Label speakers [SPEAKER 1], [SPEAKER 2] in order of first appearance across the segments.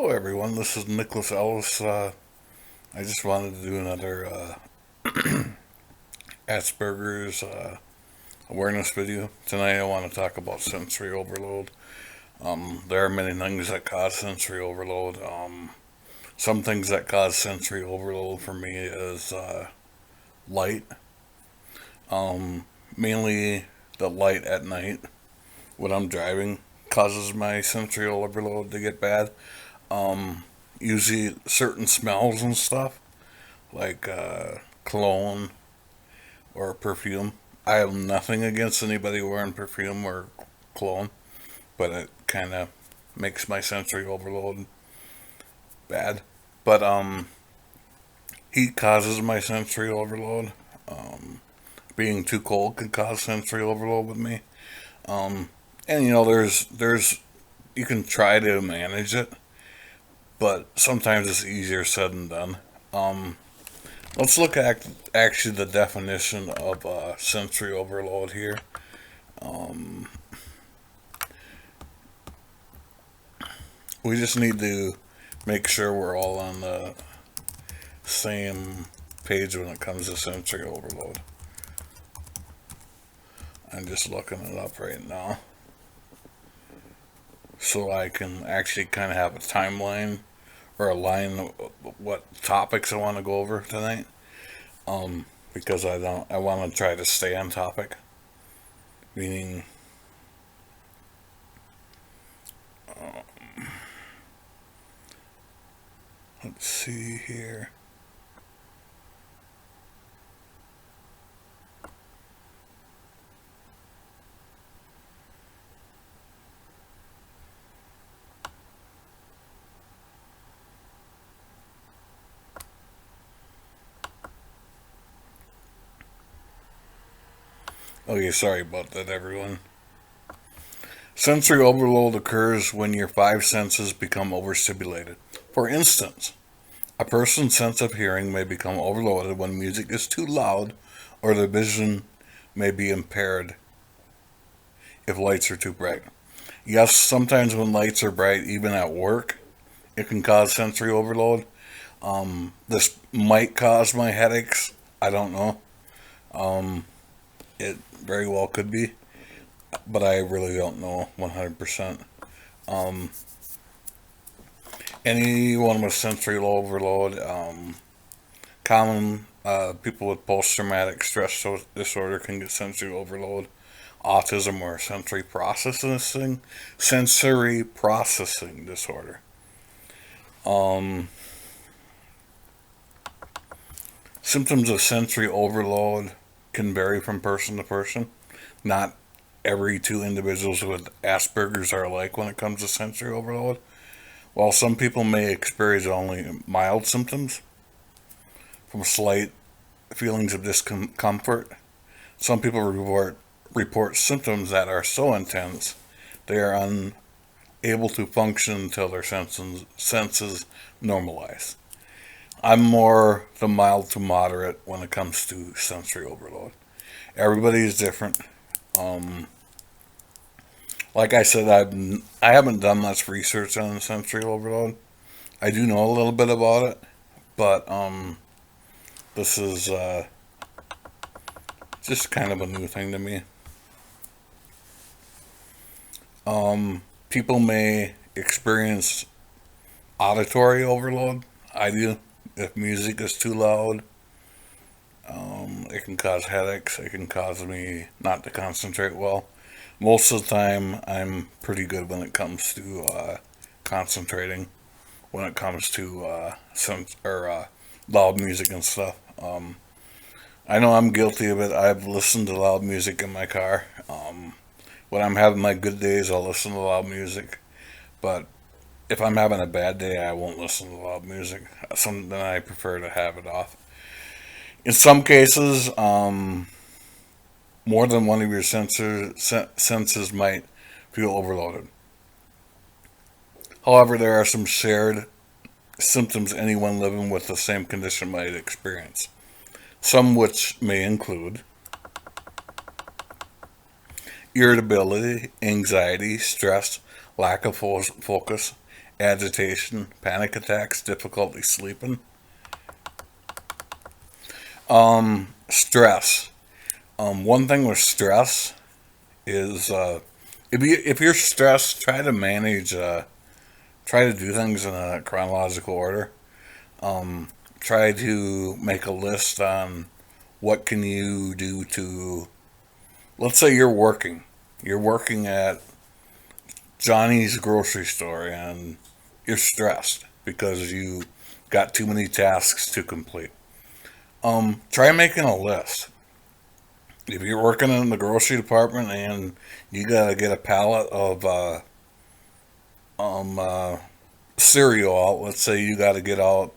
[SPEAKER 1] Hello, everyone. This is Nicholas Ellis. I just wanted to do another Asperger's awareness video. Tonight, I want to talk about sensory overload. There are many things that cause sensory overload. Some things that cause sensory overload for me is light. Mainly the light at night when I'm driving causes my sensory overload to get bad. Usually certain smells and stuff like cologne or perfume. I have nothing against anybody wearing perfume or cologne, but it kind of makes my sensory overload bad. But heat causes my sensory overload. Being too cold can cause sensory overload with me. And there's you can try to manage it, but sometimes it's easier said than done. Um, let's look at actually the definition of sensory overload here. Um, we just need to make sure we're all on the same page when it comes to sensory overload. I'm just looking it up right now so I can actually kind of have a timeline or a line of what topics I want to go over tonight. Because I want to try to stay on topic. Meaning, let's see here. Okay, sorry about that, everyone. Sensory overload occurs when your five senses become overstimulated. For instance, a person's sense of hearing may become overloaded when music is too loud, or their vision may be impaired if lights are too bright. Yes, sometimes when lights are bright, even at work, it can cause sensory overload. This might cause my headaches. I don't know. Um, it very well could be, but I really don't know 100%. Um, Anyone with sensory overload, common people with post-traumatic stress disorder can get sensory overload. Autism or sensory processing disorder. Um, Symptoms of sensory overload can vary from person to person. Not every two individuals with Asperger's are alike when it comes to sensory overload. While some people may experience only mild symptoms, from slight feelings of discomfort, some people report symptoms that are so intense they are unable to function until their senses normalize. I'm more the mild to moderate when it comes to sensory overload. Everybody is different. Um, like I said, I haven't done much research on sensory overload. I do know a little bit about it, but this is just kind of a new thing to me. People may experience auditory overload. I do. If music is too loud, it can cause headaches. It can cause me not to concentrate well. Most of the time, I'm pretty good when it comes to concentrating. When it comes to loud music and stuff. I know I'm guilty of it. I've listened to loud music in my car. When I'm having my good days, I'll listen to loud music. But if I'm having a bad day, I won't listen to loud music. Then I prefer to have it off. In some cases, more than one of your senses might feel overloaded. However, there are some shared symptoms anyone living with the same condition might experience. Some which may include irritability, anxiety, stress, lack of focus, agitation, panic attacks, difficulty sleeping. Stress. One thing with stress is if you're stressed, try to manage, try to do things in a chronological order. Try to make a list on what can you do to, let's say you're working at Johnny's grocery store and you're stressed because you got too many tasks to complete. Try making a list. If you're working in the grocery department and you gotta get a pallet of cereal out, let's say you gotta get out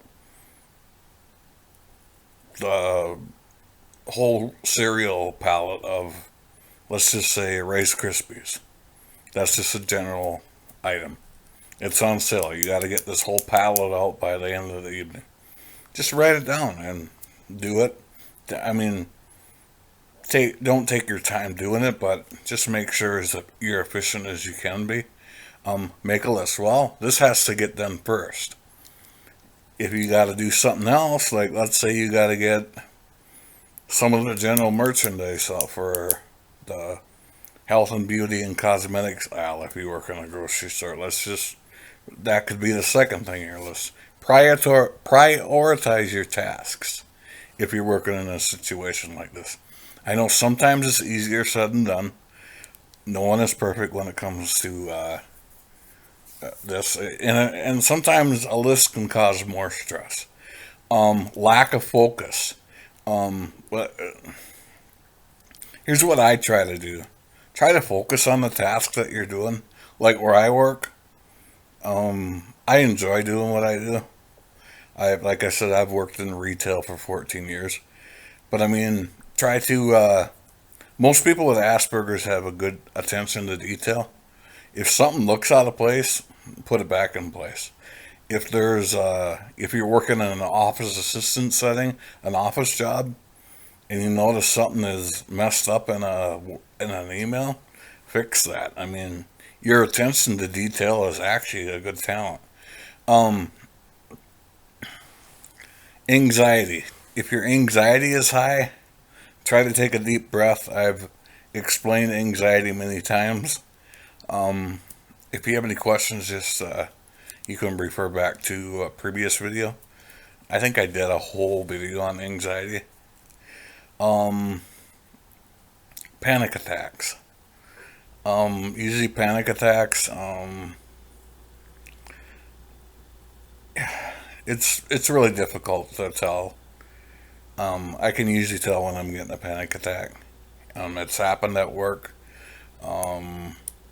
[SPEAKER 1] the whole cereal pallet of, let's just say, Rice Krispies. That's just a general item. It's on sale. You got to get this whole pallet out by the end of the evening. Just write it down and do it. I mean, don't take your time doing it, but just make sure that you're efficient as you can be. Make a list. Well, this has to get done first. If you got to do something else, like let's say you got to get some of the general merchandise out for the health and beauty and cosmetics aisle if you work in a grocery store. That could be the second thing on your list. Prioritize your tasks if you're working in a situation like this. I know sometimes it's easier said than done. No one is perfect when it comes to this, and sometimes a list can cause more stress. Lack of focus. But here's what I try to do. Try to focus on the task that you're doing. Like where I work, I enjoy doing what I do. Like I said, I've worked in retail for 14 years. But I mean, try to, most people with Asperger's have a good attention to detail. If something looks out of place, put it back in place. If you're working in an office assistant setting, an office job, and you notice something is messed up in an email, fix that. I mean, your attention to detail is actually a good talent. Anxiety. If your anxiety is high, try to take a deep breath. I've explained anxiety many times. If you have any questions, just you can refer back to a previous video. I think I did a whole video on anxiety. Panic attacks. Usually panic attacks, it's really difficult to tell. I can usually tell when I'm getting a panic attack. It's happened at work.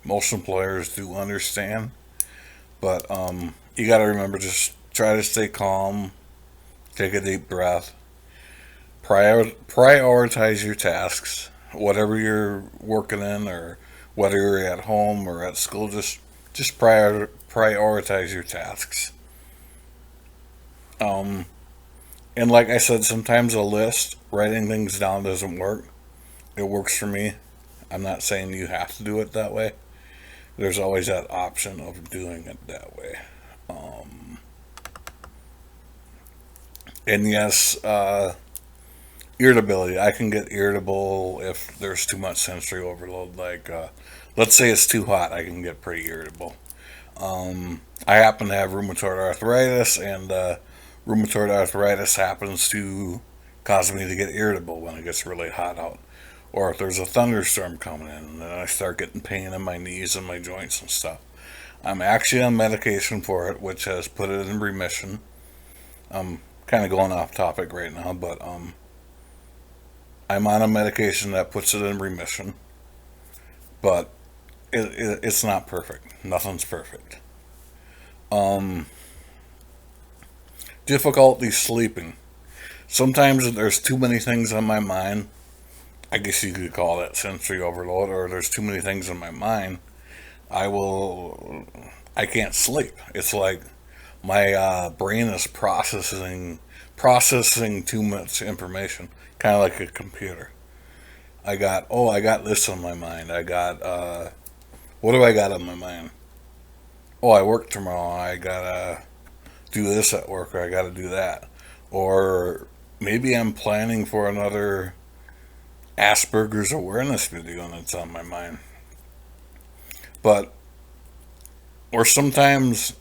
[SPEAKER 1] Most employers do understand, but you got to remember, just try to stay calm, take a deep breath, prioritize your tasks, whatever you're working in, or whether you're at home or at school. Just prioritize your tasks. And like I said, sometimes a list, writing things down doesn't work. It works for me. I'm not saying you have to do it that way. There's always that option of doing it that way. And yes, irritability. I can get irritable if there's too much sensory overload. Like, let's say it's too hot, I can get pretty irritable. I happen to have rheumatoid arthritis, and rheumatoid arthritis happens to cause me to get irritable when it gets really hot out. Or if there's a thunderstorm coming in, and then I start getting pain in my knees and my joints and stuff. I'm actually on medication for it, which has put it in remission. I'm kind of going off topic right now, but I'm on a medication that puts it in remission. But it's not perfect. Nothing's perfect. Difficulty sleeping. Sometimes there's too many things on my mind. I guess you could call that sensory overload, or there's too many things in my mind. I can't sleep. It's like my brain is processing too much information, kind of like a computer. I got this on my mind. What do I got on my mind? oh, I work tomorrow, I gotta do this at work, or I gotta do that. Or maybe I'm planning for another Asperger's awareness video and it's on my mind. But, or sometimes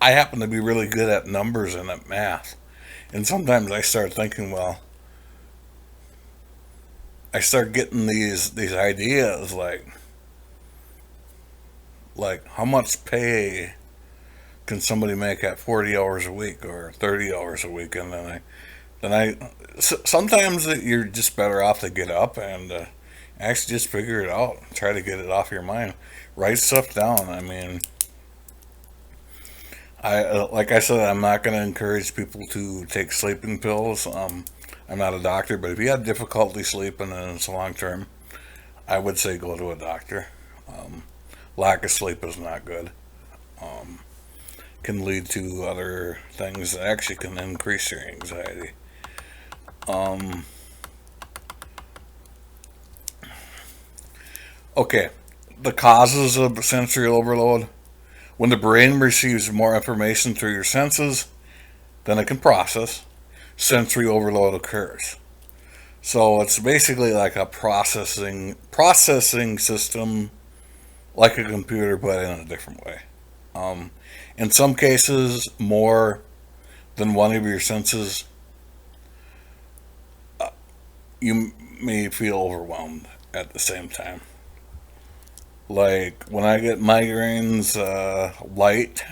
[SPEAKER 1] I happen to be really good at numbers and at math. And sometimes I start thinking, well, I start getting these ideas like how much pay can somebody make at 40 hours a week or 30 hours a week, and sometimes you're just better off to get up and actually just figure it out, try to get it off your mind, write stuff down. I mean, I like I said, I'm not going to encourage people to take sleeping pills. I'm not a doctor, but if you have difficulty sleeping and it's long term, I would say go to a doctor. Um, Lack of sleep is not good. Um, can lead to other things that actually can increase your anxiety. Um, okay, the causes of sensory overload. When the brain receives more information through your senses than it can process, sensory overload occurs. So it's basically like a processing system, like a computer, but in a different way. Um, in some cases, more than one of your senses, you may feel overwhelmed at the same time. Like when I get migraines, light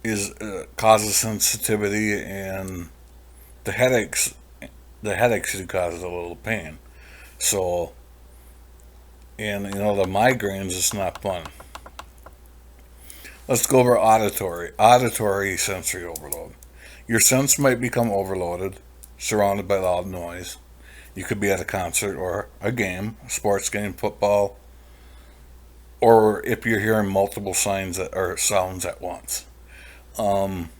[SPEAKER 1] is causes sensitivity, and the headaches the headaches do cause a little pain. So, and the migraines, it's not fun. Let's go over auditory sensory overload. Your sense might become overloaded, surrounded by loud noise. You could be at a concert or a game, a sports game, football, or if you're hearing multiple signs or sounds at once. Um,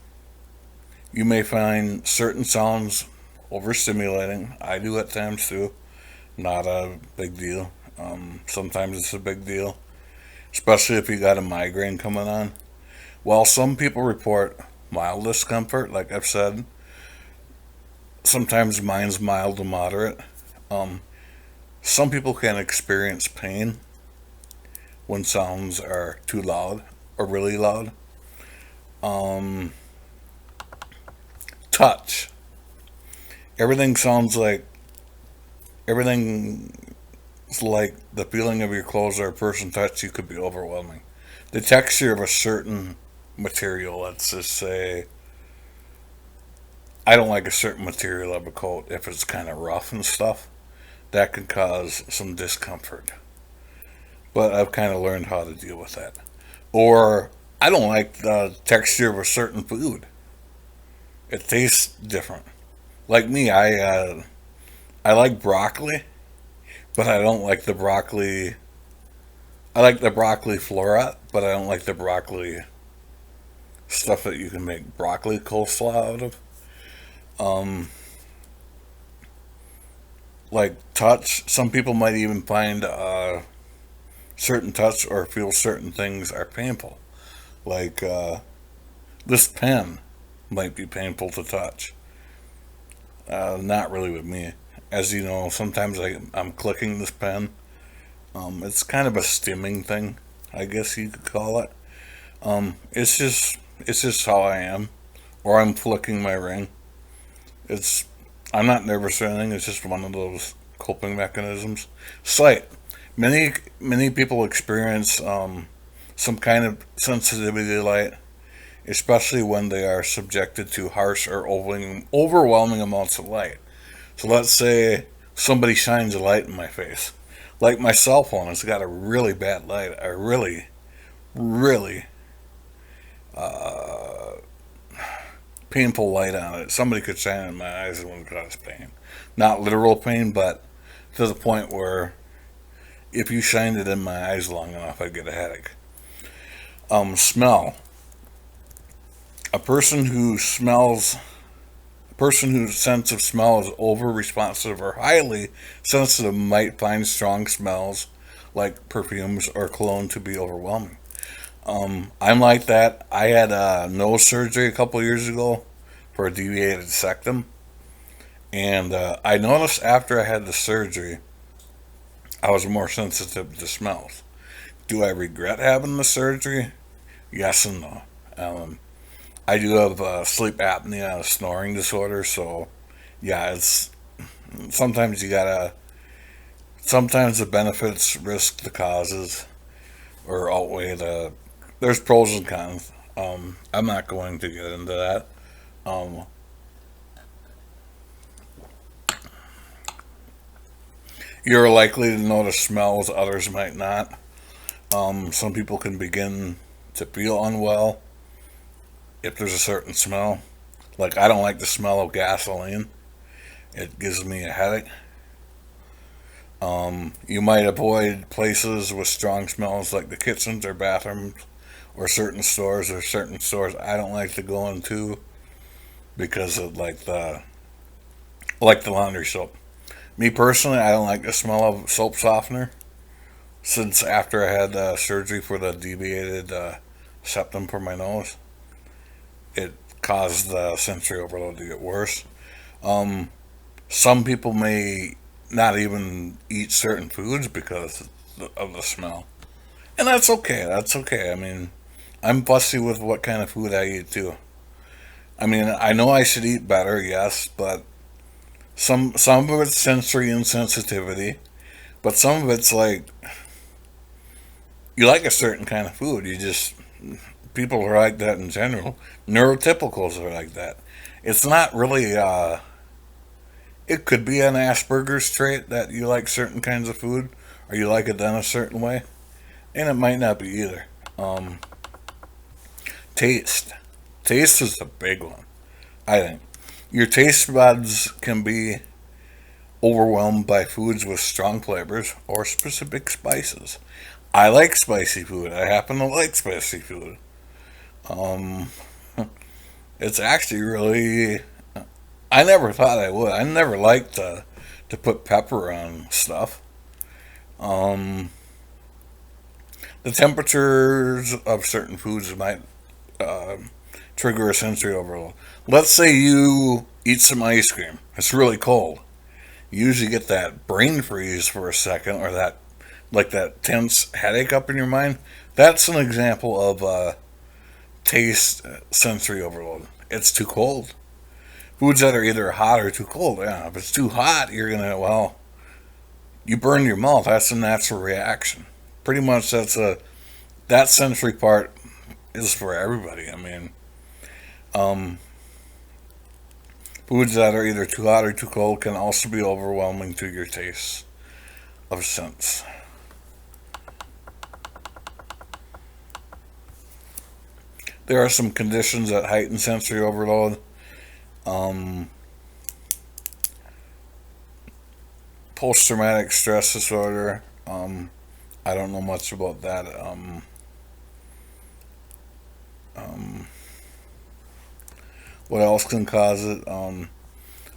[SPEAKER 1] you may find certain sounds overstimulating. I do at times too. Not a big deal. Sometimes it's a big deal, especially if you got a migraine coming on. While some people report mild discomfort, like I've said, sometimes mine's mild to moderate. Um, some people can experience pain when sounds are too loud or really loud. Um, Touch. Everything sounds like everything is like the feeling of your clothes or a person touch you could be overwhelming. The texture of a certain material, let's just say, I don't like a certain material of a coat if it's kind of rough and stuff. That can cause some discomfort. But I've kind of learned how to deal with that. Or I don't like the texture of a certain food. It tastes different. Like me, I like broccoli, but I don't like the broccoli. I like the broccoli floret, but I don't like the broccoli stuff that you can make broccoli coleslaw out of. Um, like touch, some people might even find certain touch or feel certain things are painful. Like this pen might be painful to touch. Not really with me. As you know, sometimes I'm clicking this pen. It's kind of a stimming thing, I guess you could call it. It's just how I am. Or I'm flicking my ring. It's I'm not nervous or anything. It's just one of those coping mechanisms. Sight. Many people experience some kind of sensitivity to light, especially when they are subjected to harsh or overwhelming amounts of light. So let's say somebody shines a light in my face. Like my cell phone, it's got a really bad light, a really, really uh, painful light on it. Somebody could shine it in my eyes and it would cause pain. Not literal pain, but to the point where if you shined it in my eyes long enough, I'd get a headache. Smell. A person who smells, a person whose sense of smell is over responsive or highly sensitive might find strong smells like perfumes or cologne to be overwhelming. I'm like that. I had nose surgery a couple years ago for a deviated septum, and I noticed after I had the surgery, I was more sensitive to smells. Do I regret having the surgery? Yes and no. Um, I do have sleep apnea, a snoring disorder, so yeah, it's sometimes you gotta. Sometimes the benefits risk the causes or outweigh the. There's pros and cons. I'm not going to get into that. Um, you're likely to notice smells, others might not. Some people can begin to feel unwell if there's a certain smell. Like, I don't like the smell of gasoline, it gives me a headache. You might avoid places with strong smells like the kitchens or bathrooms or certain stores I don't like to go into because of like the laundry soap. Me personally, I don't like the smell of soap softener. Since after I had surgery for the deviated septum for my nose, it caused the sensory overload to get worse. Um, some people may not even eat certain foods because of the smell, and that's okay. That's okay. I mean, I'm fussy with what kind of food I eat too. I mean, I know I should eat better, yes, but some of it's sensory insensitivity, but some of it's like you like a certain kind of food. You just people are like that in general. Neurotypicals are like that. It's not really. It could be an Asperger's trait that you like certain kinds of food, or you like it done a certain way, and it might not be either. Um, taste. Taste is a big one. I think your taste buds can be overwhelmed by foods with strong flavors or specific spices. I like spicy food. I happen to like spicy food. Um, it's actually really. I never thought I would. I never liked to put pepper on stuff. Um, the temperatures of certain foods might uh, trigger a sensory overload. Let's say you eat some ice cream. It's really cold. You usually get that brain freeze for a second, or that like that tense headache up in your mind. That's an example of taste sensory overload. It's too cold. Foods that are either hot or too cold. Yeah, if it's too hot, you're gonna you burn your mouth. That's a natural reaction. Pretty much, that sensory part is for everybody. I mean, um, foods that are either too hot or too cold can also be overwhelming to your taste of sense. There are some conditions that heighten sensory overload. Um, Post traumatic stress disorder. I don't know much about that. Um, what else can cause it?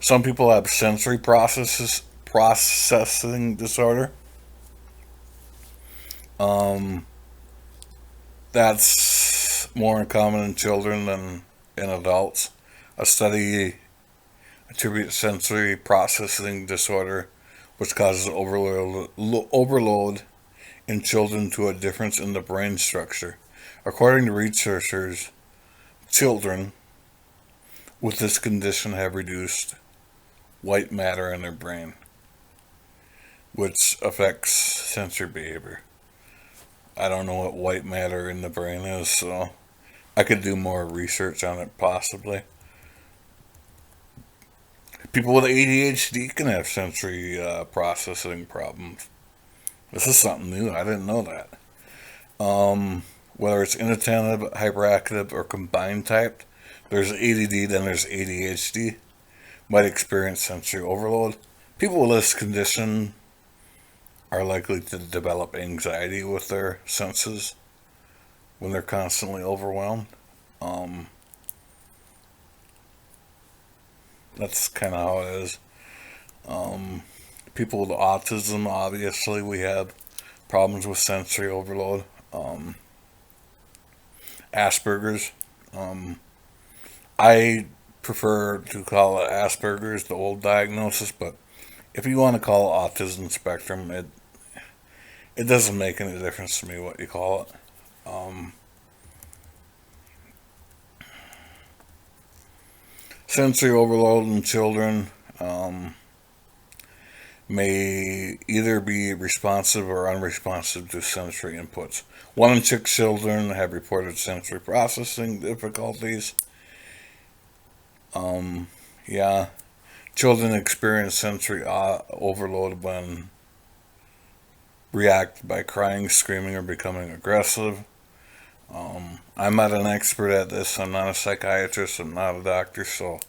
[SPEAKER 1] Some people have sensory processing disorder. Um, that's more common in children than in adults. A study attributes sensory processing disorder, which causes overload in children, to a difference in the brain structure. According to researchers, children with this condition have reduced white matter in their brain, which affects sensory behavior. I don't know what white matter in the brain is, so I could do more research on it possibly. People with ADHD can have sensory processing problems. This is something new. I didn't know that. Whether it's inattentive, hyperactive, or combined type, there's ADD, then there's ADHD. Might experience sensory overload. People with this condition are likely to develop anxiety with their senses when they're constantly overwhelmed. Um, that's kind of how it is. Um, People with autism, obviously, we have problems with sensory overload. Asperger's. I prefer to call it Asperger's, the old diagnosis, but if you want to call it autism spectrum, it doesn't make any difference to me what you call it. Sensory overload in children may either be responsive or unresponsive to sensory inputs. 1 in 6 children have reported sensory processing difficulties. Yeah, children experience sensory overload when react by crying, screaming, or becoming aggressive. I'm not an expert at this. I'm not a psychiatrist. I'm not a doctor. So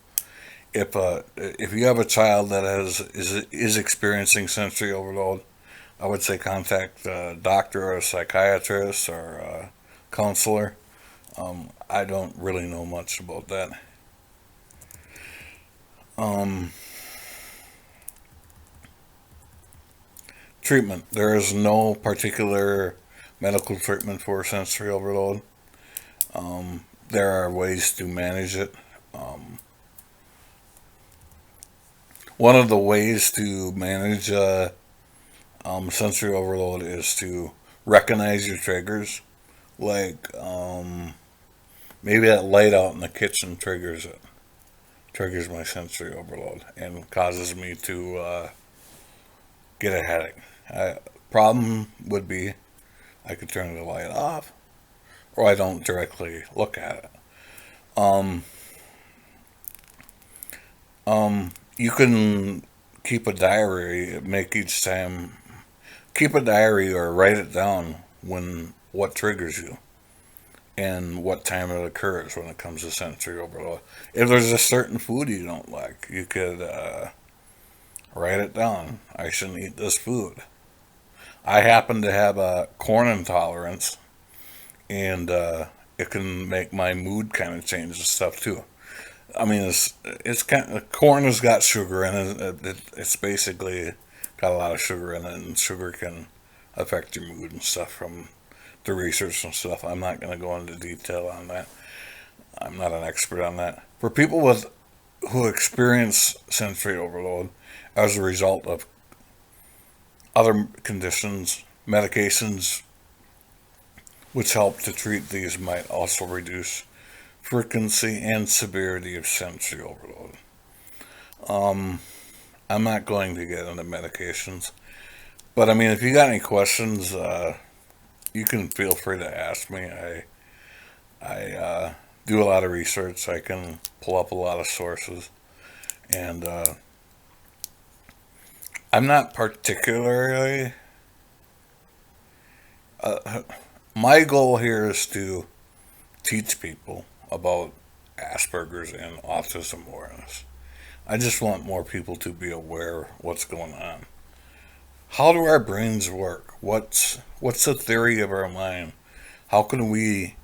[SPEAKER 1] if you have a child that is experiencing sensory overload, I would say contact a doctor or a psychiatrist or a counselor. I don't really know much about that. Treatment. There is no particular medical treatment for sensory overload. There are ways to manage it. One of the ways to manage sensory overload is to recognize your triggers. Like maybe that light out in the kitchen triggers it. Triggers my sensory overload and causes me to get a headache. Problem would be I could turn the light off, or I don't directly look at it. You can keep a diary. Keep a diary or write it down what triggers you and what time it occurs when it comes to sensory overload. If there's a certain food you don't like, you could write it down. I shouldn't eat this food. I happen to have a corn intolerance, and it can make my mood kind of change and stuff too. I mean, it's kind of, corn has got sugar in it. It's basically got a lot of sugar in it, and sugar can affect your mood and stuff from the research and stuff. I'm not going to go into detail on that. I'm not an expert on that. For people who experience sensory overload as a result of other conditions, medications which help to treat these might also reduce frequency and severity of sensory overload. I'm not going to get into medications, but I mean, if you got any questions, you can feel free to ask me. I do a lot of research. I can pull up a lot of sources, and I'm not particularly. My goal here is to teach people about Asperger's and autism awareness. I just want more people to be aware of what's going on. How do our brains work? What's the theory of our mind? How can we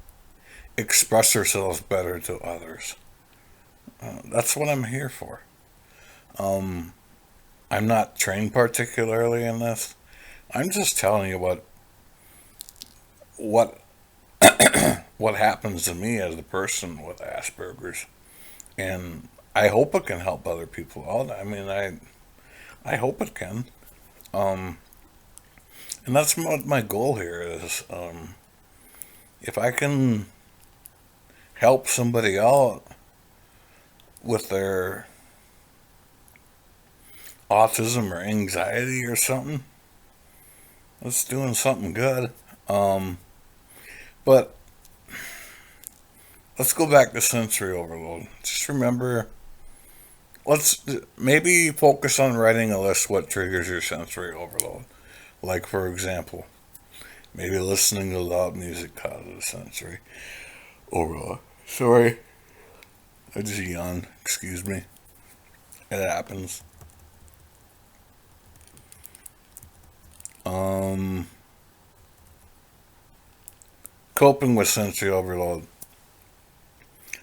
[SPEAKER 1] express ourselves better to others? That's what I'm here for. I'm not trained particularly in this. I'm just telling you what what happens to me as a person with Asperger's, and I hope it can help other people out. I mean, I hope it can, and that's what my goal here is. If I can help somebody out with their autism or anxiety or something, that's doing something good. But let's go back to sensory overload. Just remember, let's maybe focus on writing a list what triggers your sensory overload. Like, for example, maybe listening to loud music causes sensory overload. Sorry, I just yawned. Excuse me. It happens. Coping with sensory overload.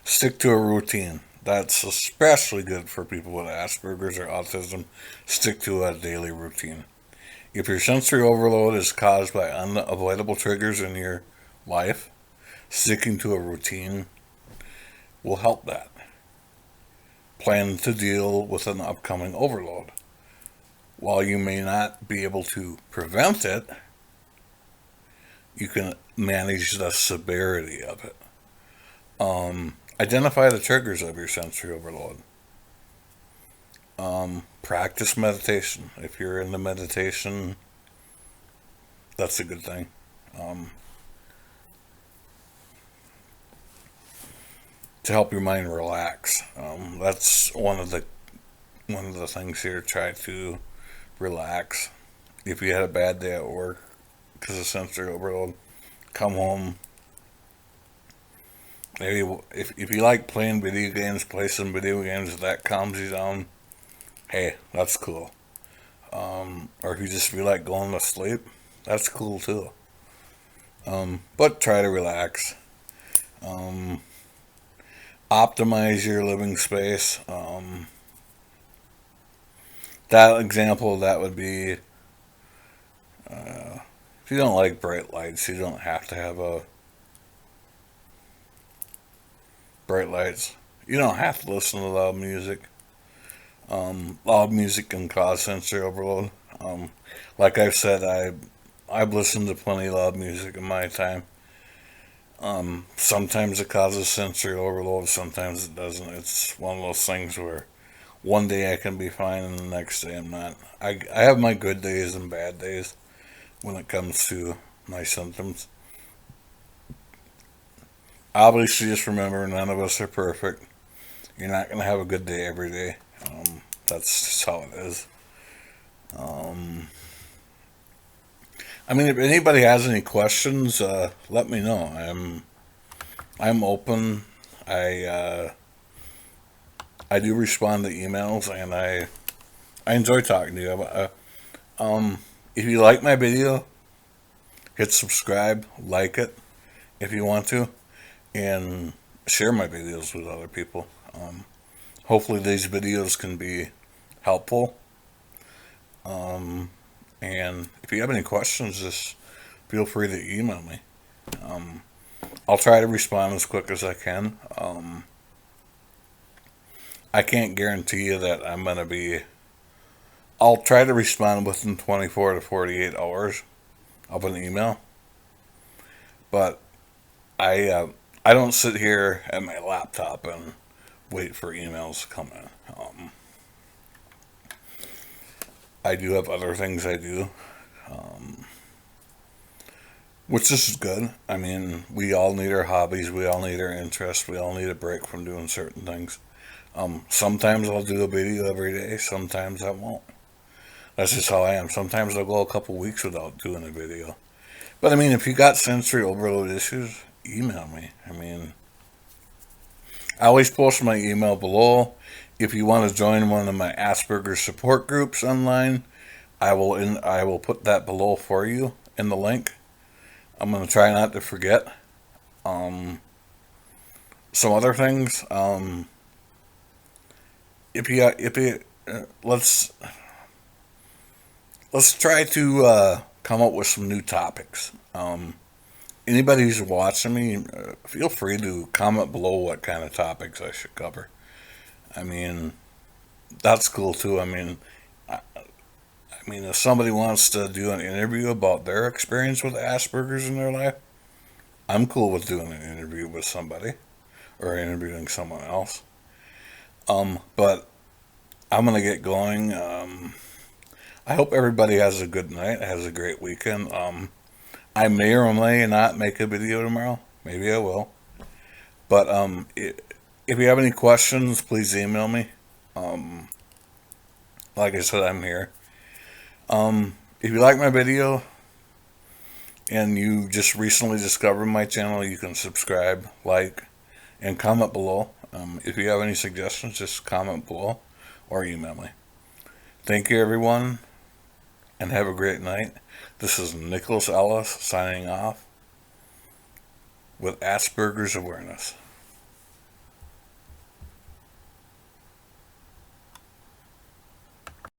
[SPEAKER 1] Stick to a routine. That's especially good for people with Asperger's or autism. Stick to a daily routine. If your sensory overload is caused by unavoidable triggers in your life, sticking to a routine will help that. Plan to deal with an upcoming overload. While you may not be able to prevent it, you can manage the severity of it. Identify the triggers of your sensory overload. Practice meditation. If you're into meditation, that's a good thing. To help your mind relax. That's one of the things here. Try to relax. If you had a bad day at work because of sensory overload, come home. Maybe if you like playing video games, play some video games. If that calms you down, hey, that's cool. Or if you just feel like going to sleep, that's cool too. But try to relax. Optimize your living space. That example, that would be, if you don't like bright lights, you don't have to have bright lights. You don't have to listen to loud music. Loud music can cause sensory overload. Like I've said, I've listened to plenty of loud music in my time. Sometimes it causes sensory overload, sometimes it doesn't. It's one of those things where one day I can be fine and the next day I'm not. I have my good days and bad days when it comes to my symptoms. Obviously, just remember, none of us are perfect. You're not going to have a good day every day. That's just how it is. I mean, if anybody has any questions, let me know. I'm open. I do respond to emails, and I enjoy talking to you. If you like my video, hit subscribe, like it if you want to, and share my videos with other people. Hopefully these videos can be helpful. And if you have any questions, just feel free to email me. I'll try to respond as quick as I can. I can't guarantee you that I'm going to be... I'll try to respond within 24 to 48 hours of an email. But I don't sit here at my laptop and wait for emails to come in. I do have other things I do, which is good. I mean, we all need our hobbies, we all need our interests, we all need a break from doing certain things. Sometimes I'll do a video every day, sometimes I won't. That's just how I am. Sometimes I'll go a couple weeks without doing a video. But I mean, if you got sensory overload issues, email me. I mean, I always post my email below. If you want to join one of my Asperger support groups online, I will put that below for you in the link. I'm going to try not to forget. Some other things. Let's try to come up with some new topics. Anybody who's watching me, feel free to comment below what kind of topics I should cover. I mean, that's cool too. I mean, if somebody wants to do an interview about their experience with Asperger's in their life, I'm cool with doing an interview with somebody or interviewing someone else. But I'm gonna get going. I hope everybody has a good night, has a great weekend. I may or may not make a video tomorrow. Maybe I will. But if you have any questions, please email me. Like I said, I'm here. If you like my video and you just recently discovered my channel, you can subscribe, like, and comment below. If you have any suggestions, just comment below or email me. Thank you, everyone, and have a great night. This is Nicholas Ellis signing off with Asperger's Awareness.